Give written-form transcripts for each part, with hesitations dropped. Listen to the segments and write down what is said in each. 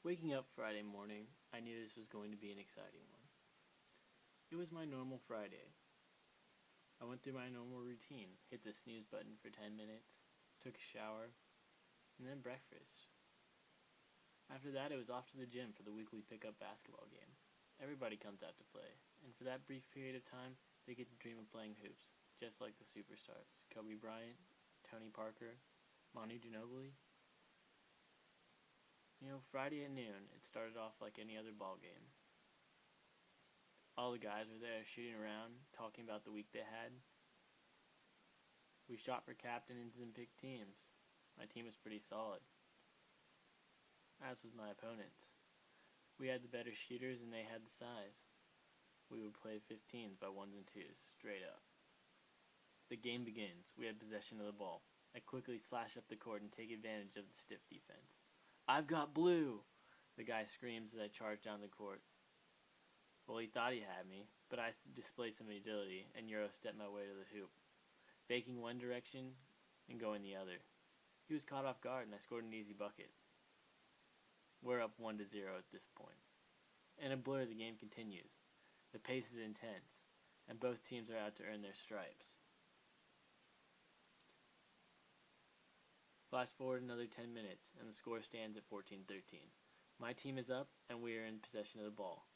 Waking up Friday morning, I knew this was going to be an exciting one. It was my normal Friday. I went through my normal routine, hit the snooze button for 10 minutes, took a shower, and then breakfast. After that, it was off to the gym for the weekly pickup basketball game. Everybody comes out to play, and for that brief period of time, they get to dream of playing hoops, just like the superstars Kobe Bryant, Tony Parker, Manu Ginobili. Friday at noon, it started off like any other ball game. All the guys were there shooting around, talking about the week they had. We shot for captains and picked teams. My team was pretty solid, as was my opponents. We had the better shooters and they had the size. We would play 15s by ones and twos, straight up. The game begins. We had possession of the ball. I quickly slash up the court and take advantage of the stiff defense. "I've got blue!" the guy screams as I charge down the court. Well, he thought he had me, but I displayed some agility and Euro stepped my way to the hoop, faking one direction and going the other. He was caught off guard and I scored an easy bucket. We're up 1-0 at this point. In a blur, the game continues. The pace is intense, and both teams are out to earn their stripes. Flash forward another 10 minutes, and the score stands at 14-13. My team is up, and we are in possession of the ball.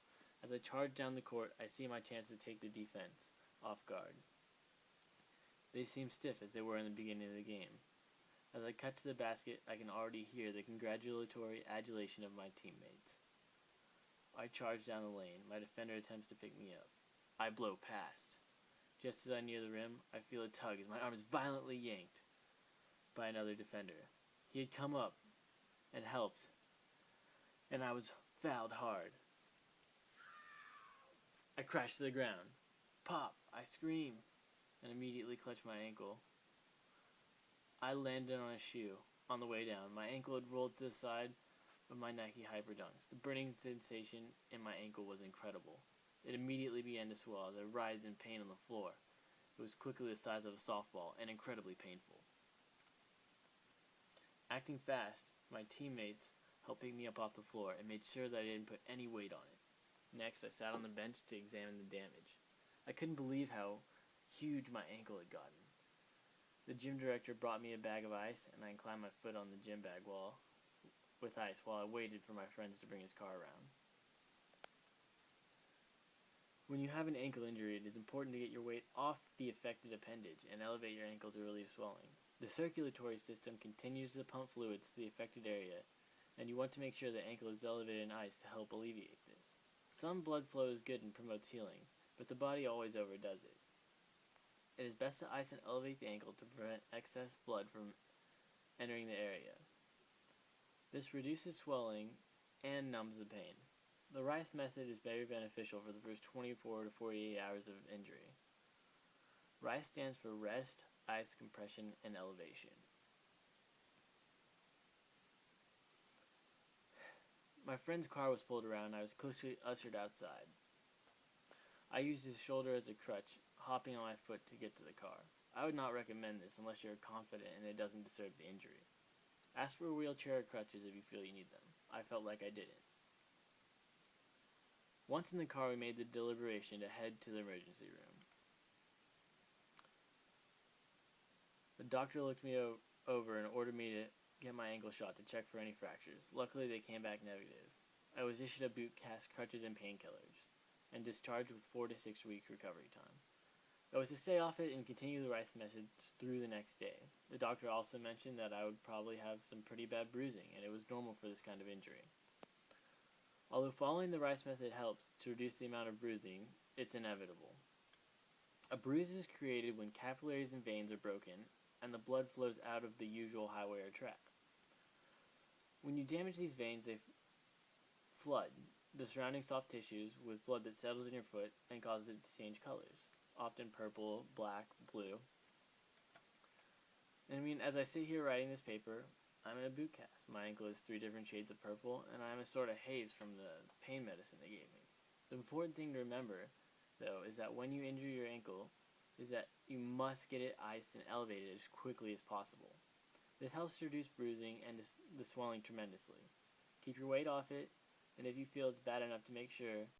As I charge down the court, I see my chance to take the defense off guard. They seem stiff as they were in the beginning of the game. As I cut to the basket, I can already hear the congratulatory adulation of my teammates. I charge down the lane. My defender attempts to pick me up. I blow past. Just as I near the rim, I feel a tug as my arm is violently yanked by another defender. He had come up and helped, and I was fouled hard. I crash to the ground. Pop! I scream, and immediately clutch my ankle. I landed on a shoe. On the way down, my ankle had rolled to the side of my Nike Hyperdunks. The burning sensation in my ankle was incredible. It immediately began to swell as I writhed in pain on the floor. It was quickly the size of a softball and incredibly painful. Acting fast, my teammates helped pick me up off the floor and made sure that I didn't put any weight on it. Next, I sat on the bench to examine the damage. I couldn't believe how huge my ankle had gotten. The gym director brought me a bag of ice, and I inclined my foot on the gym bag with ice while I waited for my friends to bring his car around. When you have an ankle injury, it is important to get your weight off the affected appendage and elevate your ankle to relieve swelling. The circulatory system continues to pump fluids to the affected area, and you want to make sure the ankle is elevated in ice to help alleviate this. Some blood flow is good and promotes healing, but the body always overdoes it. It is best to ice and elevate the ankle to prevent excess blood from entering the area. This reduces swelling and numbs the pain. The Rice method is very beneficial for the first 24 to 48 hours of injury. Rice stands for rest, ice, compression, and elevation. My friend's car was pulled around and I was quickly ushered outside. I used his shoulder as a crutch, hopping on my foot to get to the car. I would not recommend this unless you're confident and it doesn't disturb the injury. Ask for a wheelchair or crutches if you feel you need them. I felt like I didn't. Once in the car, we made the deliberation to head to the emergency room. The doctor looked me over and ordered me to get my ankle shot to check for any fractures. Luckily, they came back negative. I was issued a boot cast, crutches, and painkillers, and discharged with 4 to 6 week recovery time. I was to stay off it and continue the Rice method through the next day. The doctor also mentioned that I would probably have some pretty bad bruising, and it was normal for this kind of injury. Although following the Rice method helps to reduce the amount of bruising, it's inevitable. A bruise is created when capillaries and veins are broken, and the blood flows out of the usual highway or track. When you damage these veins, they flood the surrounding soft tissues with blood that settles in your foot and causes it to change colors, often purple, black, blue. And as I sit here writing this paper, I'm in a boot cast. My ankle is 3 different shades of purple, and I'm a sort of haze from the pain medicine they gave me. The important thing to remember, though, is that when you injure your ankle, is that you must get it iced and elevated as quickly as possible. This helps to reduce bruising and the swelling tremendously. Keep your weight off it, and if you feel it's bad enough to make sure,